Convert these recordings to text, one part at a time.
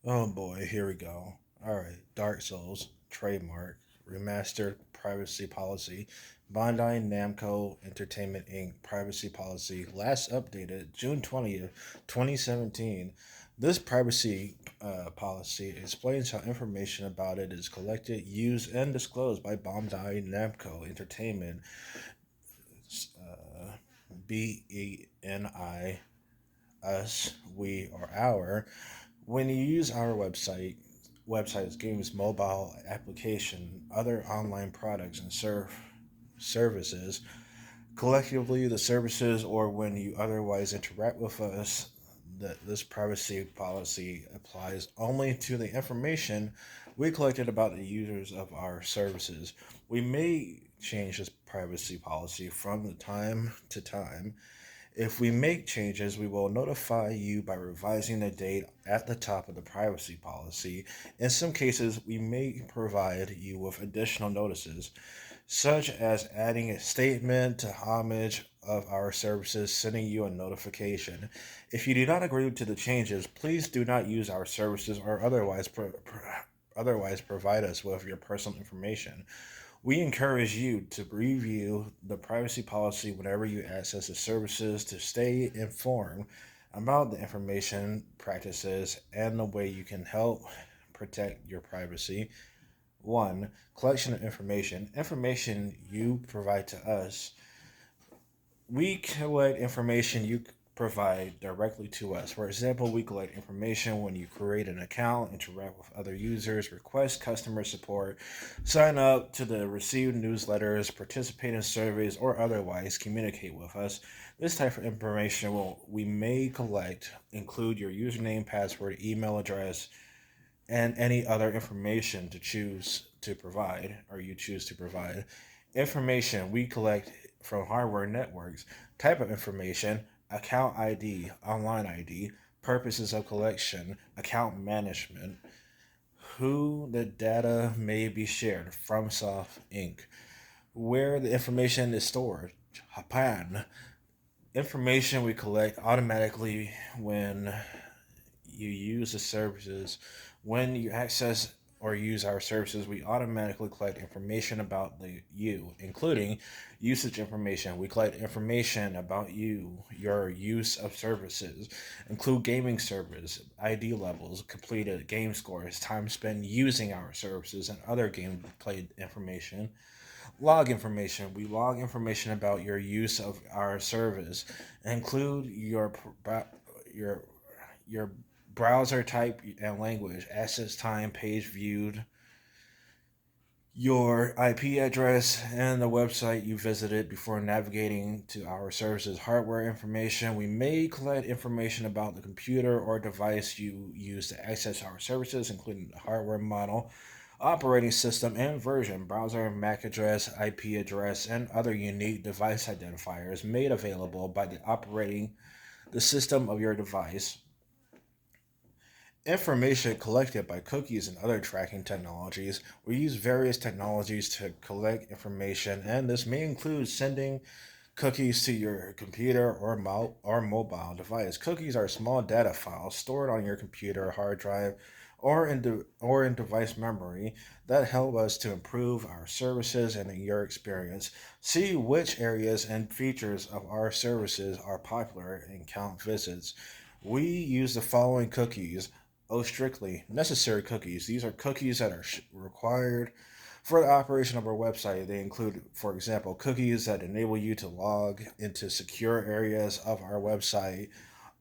Oh boy, here we go. All right, Dark Souls trademark remastered privacy policy. Bandai Namco Entertainment Inc. privacy policy last updated June 20th, 2017. This privacy policy explains how information about it is collected, used, and disclosed by Bandai Namco Entertainment, uh, BENI, us, we, or our. When you use our websites, games, mobile application, other online products and services, collectively the services, or when you otherwise interact with us, that this privacy policy applies only to the information we collected about the users of our services. We may change this privacy policy from the time to time. If we make changes, we will notify you by revising the date at the top of the privacy policy. In some cases, we may provide you with additional notices, such as adding a statement to homage of our services, sending you a notification. If you do not agree to the changes, please do not use our services or otherwise provide us with your personal information. We encourage you to review the privacy policy whenever you access the services to stay informed about the information, practices, and the way you can help protect your privacy. One, collection of information. Information you provide to us, we collect information you provide directly to us. For example, we collect information when you create an account, interact with other users, request customer support, sign up to the received newsletters, participate in surveys, or otherwise communicate with us. This type of information we may collect include your username, password, email address, and any other information to choose to provide or you choose to provide. Information we collect from hardware networks, type of information, account ID, online ID, purposes of collection, account management, who the data may be shared, FromSoft Inc., where the information is stored, Japan. Information we collect automatically when you use the services. When you access or use our services, we automatically collect information about you, including usage information. We collect information about you, your use of services, include gaming service, ID levels, completed game scores, time spent using our services, and other game played information. Log information. We log information about your use of our service, include your your browser type and language, access time, page viewed, your IP address, and the website you visited before navigating to our services. Hardware information. We may collect information about the computer or device you use to access our services, including the hardware model, operating system and version, browser, MAC address, IP address, and other unique device identifiers made available by the operating the system of your device. Information collected by cookies and other tracking technologies. We use various technologies to collect information, and this may include sending cookies to your computer or mobile device. Cookies are small data files stored on your computer hard drive or in device memory that help us to improve our services and your experience. See which areas and features of our services are popular and count visits. We use the following cookies. Oh, strictly necessary cookies. These are cookies that are required for the operation of our website. They include, for example, cookies that enable you to log into secure areas of our website.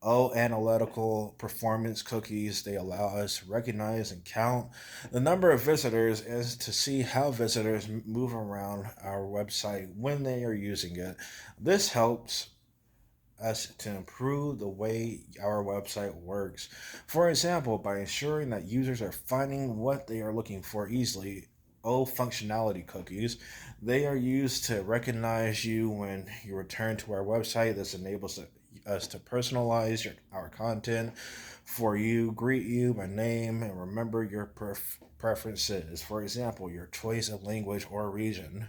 Oh, analytical performance cookies. They allow us to recognize and count the number of visitors as to see how visitors move around our website when they are using it. This helps us to improve the way our website works. For example, by ensuring that users are finding what they are looking for easily. O functionality cookies. They are used to recognize you when you return to our website. This enables us to personalize our content for you, greet you by name, and remember your preferences. For example, your choice of language or region.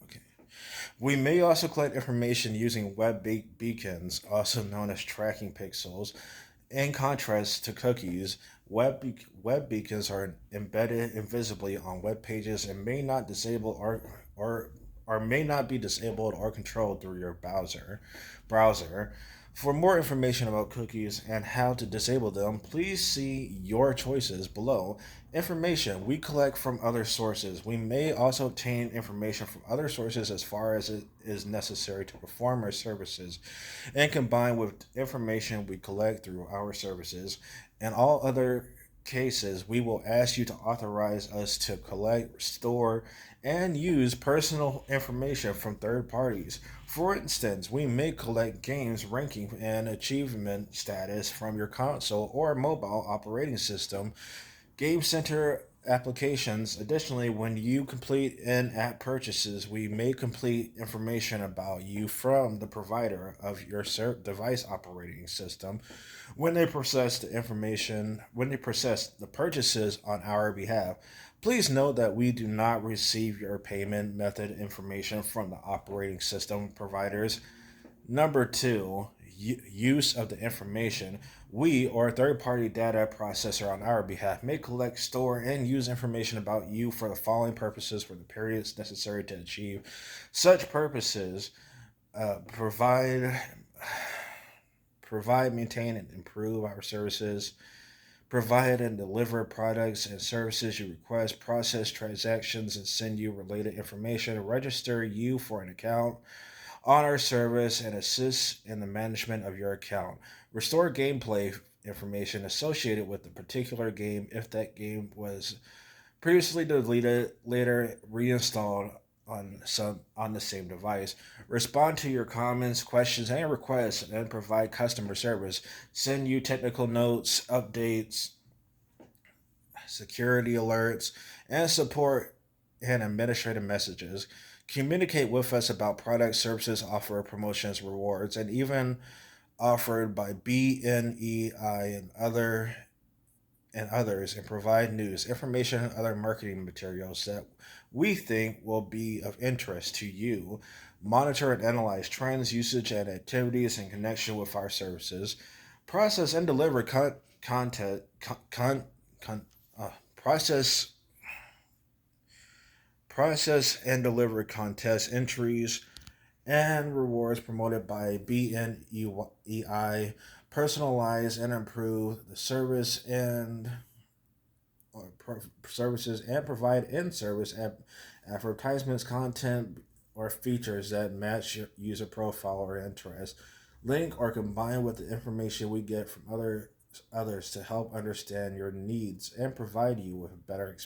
Okay. We may also collect information using beacons, also known as tracking pixels. In contrast to cookies, web beacons are embedded invisibly on web pages and may not disable or or may not be disabled or controlled through your browser. For more information about cookies and how to disable them, please see your choices below. Information we collect from other sources. We may also obtain information from other sources as far as it is necessary to perform our services and combined with information we collect through our services. In all other cases, we will ask you to authorize us to collect, store, and use personal information from third parties. For instance, we may collect games ranking and achievement status from your console or mobile operating system Game Center applications. Additionally, when you complete in app purchases, we may complete information about you from the provider of your device operating system when they process the purchases on our behalf. Please note that we do not receive your payment method information from the operating system providers. Number two, use of the information. We or a third party data processor on our behalf may collect, store, and use information about you for the following purposes for the periods necessary to achieve such purposes. Provide, maintain, and improve our services. Provide and deliver products and services you request. Process transactions and send you related information. Register you for an account on our service and assist in the management of your account. Restore gameplay information associated with the particular game if that game was previously deleted, later reinstalled on the same device. Respond to your comments, questions, and requests, and provide customer service. Send you technical notes, updates, security alerts, and support and administrative messages. Communicate with us about products, services, offer promotions, rewards, and even offered by BNEI and others, and provide news, information, and other marketing materials that we think will be of interest to you. Monitor and analyze trends, usage, and activities in connection with our services. Process and deliver content. Process and deliver contest entries and rewards promoted by BNEI, personalize and improve the services and provide in-service advertisements, content, or features that match your user profile or interest. Link or combine with the information we get from others to help understand your needs and provide you with better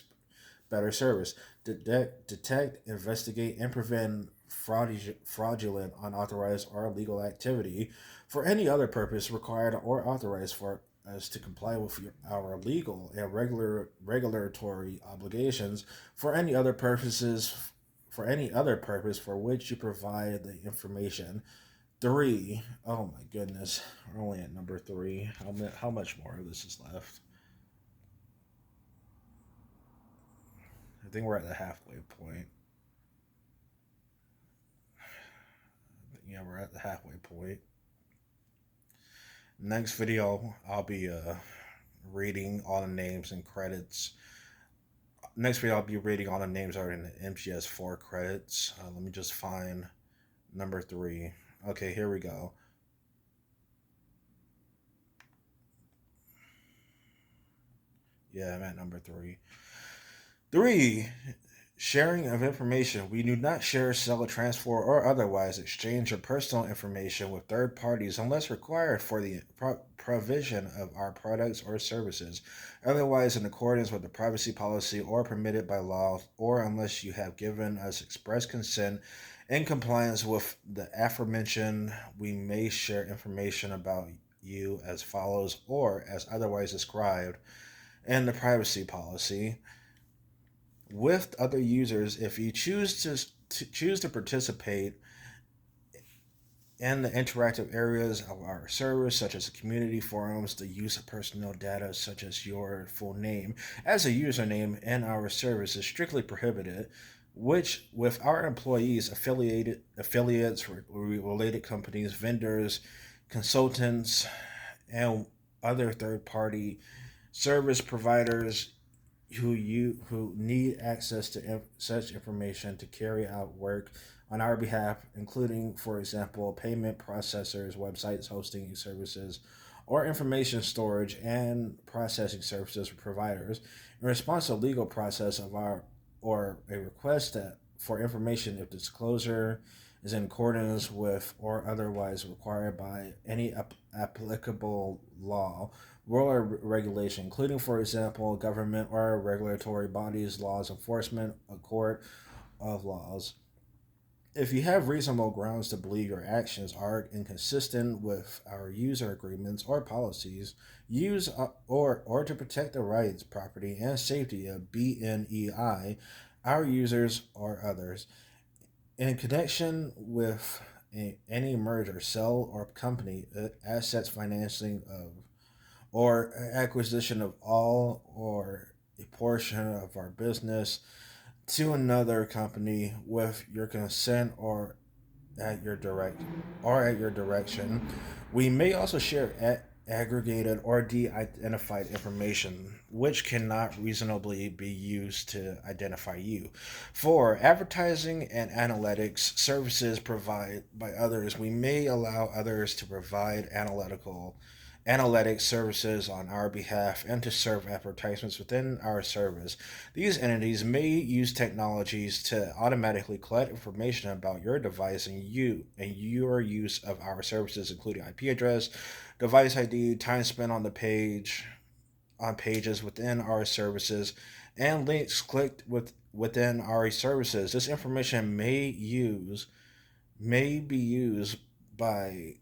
service. Detect, investigate, and prevent fraudulent, unauthorized, or illegal activity for any other purpose required or authorized for us to comply with our legal and regulatory obligations for any other purpose for which you provide the information. Three. Oh my goodness, we're only at number three. How much more of this is left? I think we're at the halfway point. Yeah, we're at the halfway point. Next video, I'll be reading all the names and credits. Next video, I'll be reading all the names that are in the MGS4 credits. Let me just find number three. Okay, here we go. Yeah, I'm at number three. Three, sharing of information. We do not share, sell, transfer, or otherwise exchange your personal information with third parties unless required for the provision of our products or services, otherwise in accordance with the privacy policy or permitted by law, or unless you have given us express consent in compliance with the aforementioned. We may share information about you as follows or as otherwise described in the privacy policy with other users if you choose to participate in the interactive areas of our service, such as the community forums. The use of personal data such as your full name as a username in our service is strictly prohibited. which with our employees, affiliates, related companies, vendors, consultants, and other third party service providers who need access to such information to carry out work on our behalf, including, for example, payment processors, websites, hosting services, or information storage and processing services for providers, in response to legal process of our or a request for information if disclosure is in accordance with or otherwise required by any applicable law, rule, or regulation, including, for example, government or regulatory bodies, laws enforcement, a court of laws. If you have reasonable grounds to believe your actions are inconsistent with our user agreements or policies, use or to protect the rights, property, and safety of BNEI, our users or others, in connection with any merger, sale, or company assets financing of or acquisition of all or a portion of our business to another company with your consent at your direct at your direction. We may also share aggregated or de-identified information which cannot reasonably be used to identify you. For advertising and analytics services provided by others, we may allow others to provide analytics services on our behalf and to serve advertisements within our service. These entities may use technologies to automatically collect information about your device and your use of our services, including IP address, device ID, time spent on pages within our services, and links clicked within our services. This information may be used by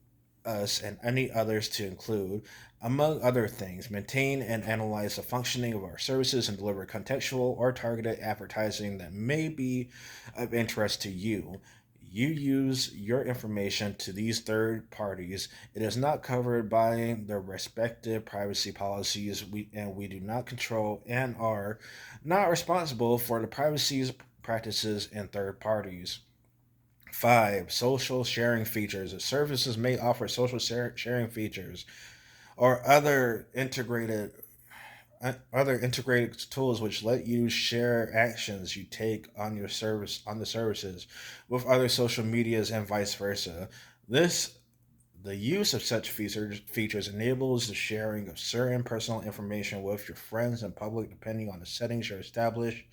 us and any others to include, among other things, maintain and analyze the functioning of our services and deliver contextual or targeted advertising that may be of interest to you. You use your information to these third parties. It is not covered by their respective privacy policies. We do not control and are not responsible for the privacy practices in third parties. 5. Social sharing features. Services may offer social sharing features or other integrated tools which let you share actions you take on the services with other social medias and vice versa. This the use of such features enables the sharing of certain personal information with your friends and public depending on the settings you establish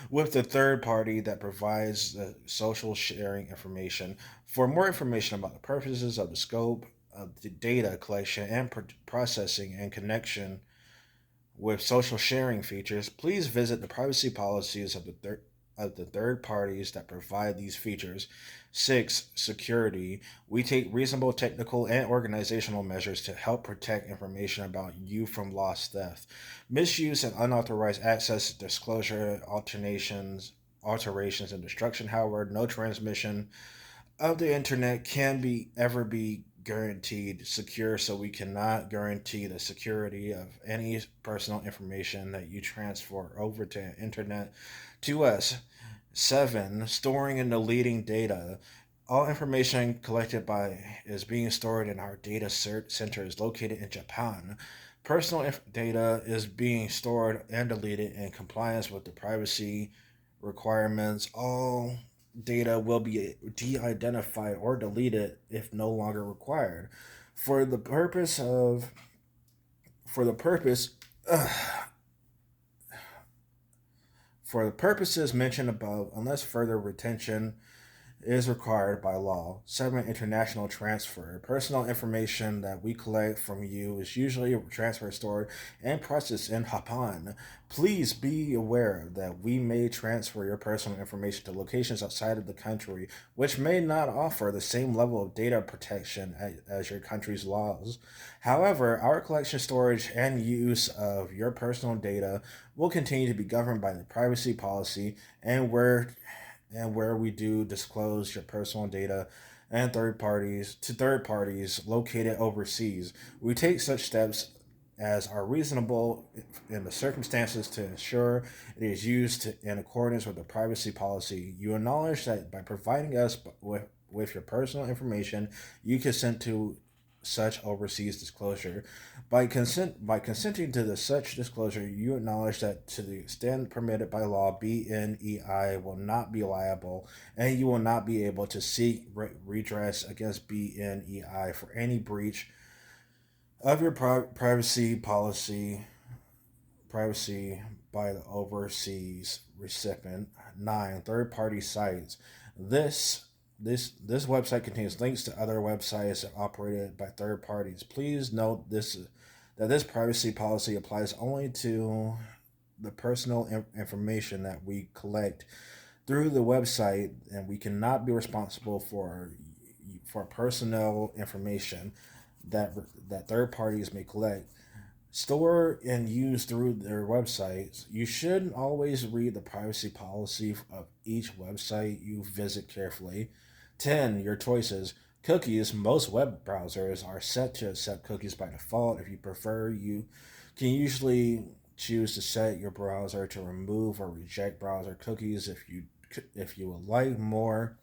with the third party that provides the social sharing information. For more information about the purposes of the scope of the data collection and processing and connection with social sharing features, please visit the privacy policies of the third parties that provide these features. 6. Security. We take reasonable technical and organizational measures to help protect information about you from loss, theft, misuse, and unauthorized access, disclosure, alterations, and destruction. However, no transmission of the internet can be guaranteed secure, so we cannot guarantee the security of any personal information that you transfer over to internet to us. 7. Storing and deleting data. All information collected by is being stored in our data centers located in Japan. Personal data is being stored and deleted in compliance with the privacy requirements. All data will be de-identified or deleted if no longer required. For the purpose of for the purpose for the purposes mentioned above, unless further retention is required by law. 7. International transfer. Personal information that we collect from you is usually transferred, stored, and processed in Japan. Please be aware that we may transfer your personal information to locations outside of the country, which may not offer the same level of data protection as your country's laws. However, our collection, storage, and use of your personal data will continue to be governed by the privacy policy and where we do disclose your personal data and third parties located overseas. We take such steps as are reasonable in the circumstances to ensure it is used in accordance with the privacy policy. You acknowledge that by providing us with your personal information, you consent to such overseas disclosure. By consenting to the such disclosure, you acknowledge that to the extent permitted by law, BNEI will not be liable, and you will not be able to seek redress against BNEI for any breach of your privacy by the overseas recipient. 9. Third party sites. This this website contains links to other websites operated by third parties. Please note that this privacy policy applies only to the personal information that we collect through the website, and we cannot be responsible for personnel information that that third parties may collect, store, and use through their websites. You should always read the privacy policy of each website you visit carefully. 10. Your choices. Cookies. Most web browsers are set to accept cookies by default. If you prefer, you can usually choose to set your browser to remove or reject browser cookies. If you would like more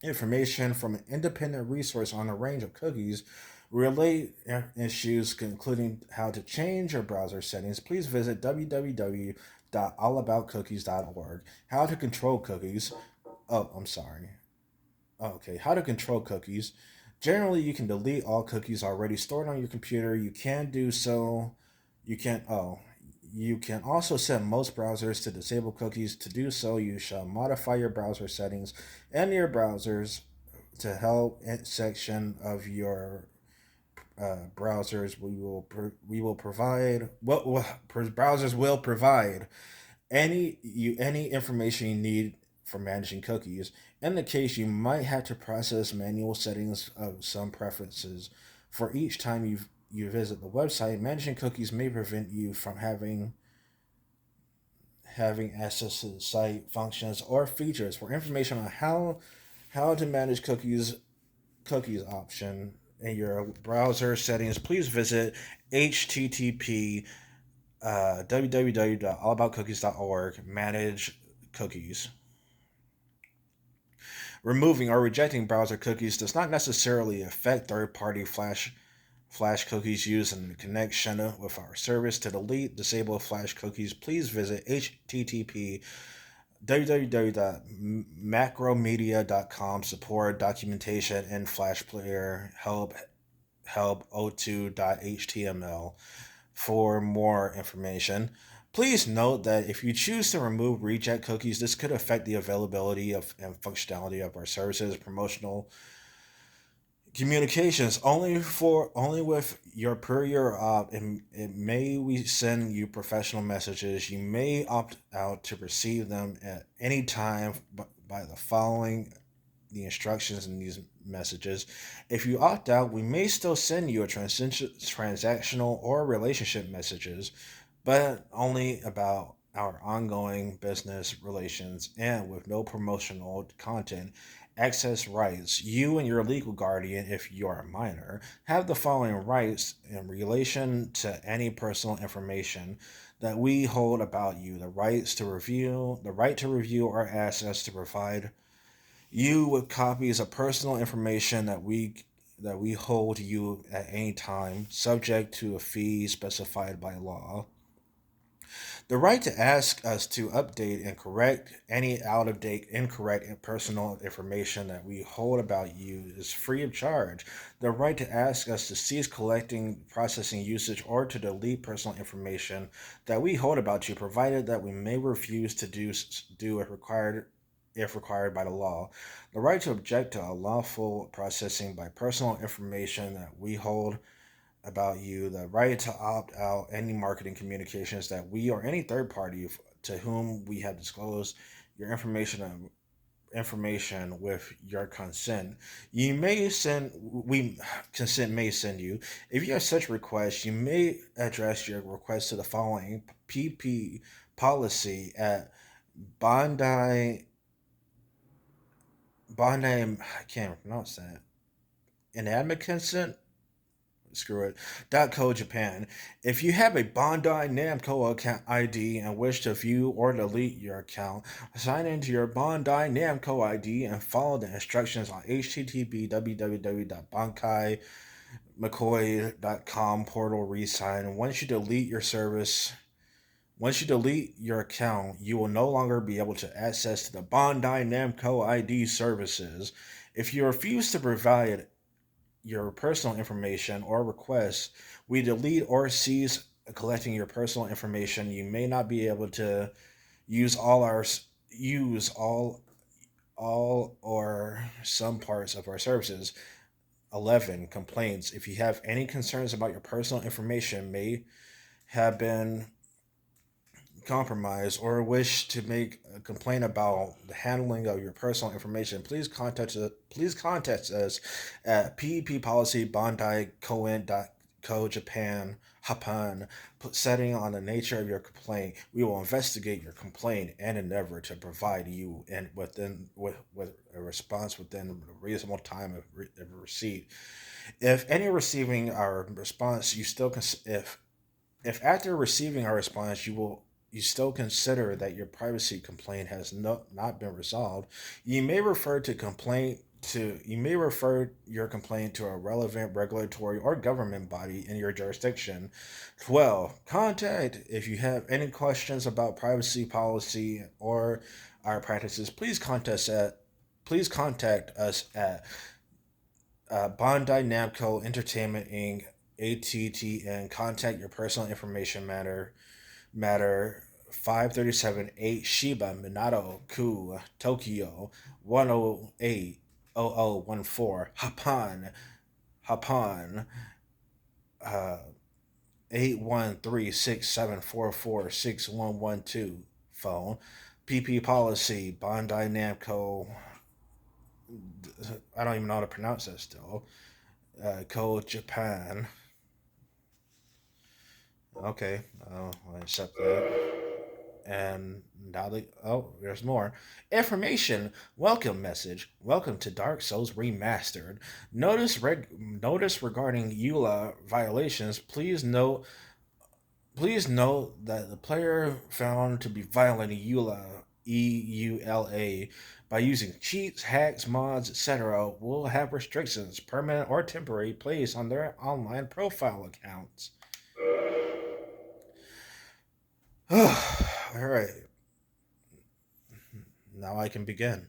information from an independent resource on a range of cookies, relate issues, including how to change your browser settings, please visit www.allaboutcookies.org. How to control cookies. Oh, I'm sorry. Okay, how to control cookies. Generally, you can delete all cookies already stored on your computer. You can do so. You can You can also set most browsers to disable cookies. To do so, you shall modify your browser settings and your browsers to help section of your browsers. We will provide browsers will provide any information you need for managing cookies. In the case, you might have to process manual settings of some preferences. For each time you visit the website, managing cookies may prevent you from having access to the site functions or features. For information on how to manage cookies option in your browser settings, please visit http www.allaboutcookies.org. Manage cookies. Removing or rejecting browser cookies does not necessarily affect third-party flash cookies used in connection with our service. To delete disable flash cookies, please visit http www.macromedia.com. Support documentation in Flash Player help o2.html for more information. Please note that if you choose to remove reject cookies, this could affect the availability of and functionality of our services. Promotional communications only with your per opt. It may we send you professional messages. You may opt out to receive them at any time by the following the instructions in these messages. If you opt out, we may still send you a transactional or relationship messages, but only about our ongoing business relations and with no promotional content. Access rights. You and your legal guardian, if you are a minor, have the following rights in relation to any personal information that we hold about you: the right to review or access to provide you with copies of personal information that we hold you at any time, subject to a fee specified by law. The right to ask us to update and correct any out of date, incorrect, and personal information that we hold about you is free of charge. The right to ask us to cease collecting, processing, usage, or to delete personal information that we hold about you, provided that we may refuse to do if required by the law. The right to object to unlawful processing by personal information that we hold about you, the right to opt out any marketing communications that we or any third party to whom we have disclosed your information with your consent. You may send we consent may send you. If you have such requests, you may address your request to the following: PP policy at Bondi I can't pronounce that. Inadvertent consent screw it. .co Japan. If you have a Bandai Namco account ID and wish to view or delete your account, sign into your Bandai Namco ID and follow the instructions on http www.bankaiMcCoy.com portal resign. Once you delete your account, you will no longer be able to access the Bandai Namco ID services. If you refuse to provide your personal information or request we delete or cease collecting your personal information, you may not be able to use use all or some parts of our services. 11 complaints. If you have any concerns about your personal information may have been compromised or wish to make a complaint about the handling of your personal information, please contact us at PEP Policy Bandai Co. Japan Hapan, setting on the nature of your complaint. We will investigate your complaint and endeavor to provide you and with a response within a reasonable time of receipt. If any receiving our response, you still if after receiving our response you still consider that your privacy complaint has not been resolved, you may refer your complaint to a relevant regulatory or government body in your jurisdiction. 12. Contact if you have any questions about privacy policy or our practices. Please contact us at Bandai Namco Entertainment Inc. ATT and contact your personal information matter 537 8 Shiba Minato Ku Tokyo 1080014 Hapan 8136744611 phone. PP Policy Bandai Namco, I don't even know how to pronounce that still. Code Japan. Okay, I accept that. And now there's more information. Welcome message. Welcome to Dark Souls Remastered. Notice regarding EULA violations. Please note that the player found to be violating EULA by using cheats, hacks, mods, etc. will have restrictions, permanent or temporary, placed on their online profile accounts. All right. Now I can begin.